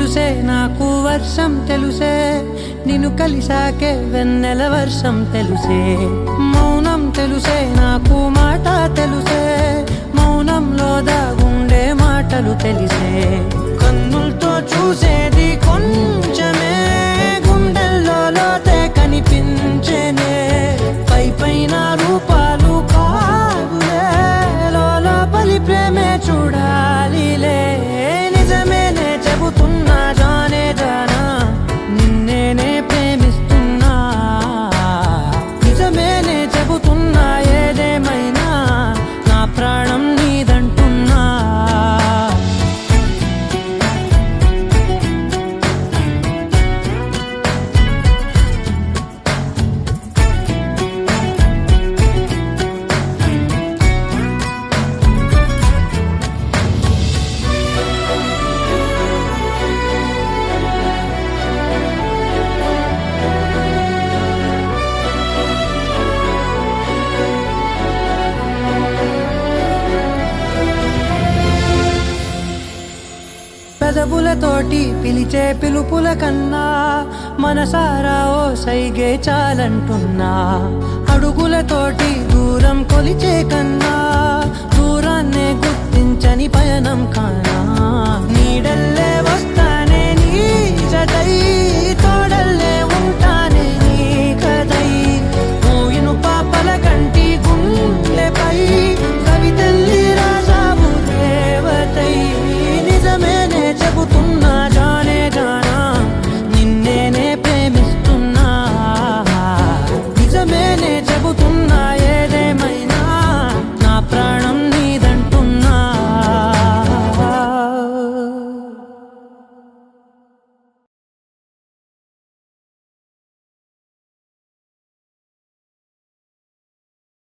తెలుసే నాకు వర్షం తెలుసే నిన్ను కలిసాకే వెన్నెల వర్షం తెలుసే మౌనం తెలుసే నాకు మాట తెలుసే మౌనంలో దాగుండే మాటలు తెలిసే కన్నులతో చూసేది కొంచెమే గుండెల్లో లోతే కనిపించేనే పై పైన రూపాలు కాదులే లోపలి ప్రేమే చూడాలిలే నిజమేనే చెబుతున్నా జానే జానా నిన్నేనే ప్రేమిస్తున్నా నిజమేనే చెబుతున్నా ఏదేమైనా నా ప్రాణం నీదంటున్నా పెదవులతోటి పిలిచే పిలుపుల కన్నా మనసారా ఓ సైగే చాలంటున్నా అడుగులతోటి దూరం కొలిచే కన్నా దూరాన్నే గుర్తించని పయనం కానా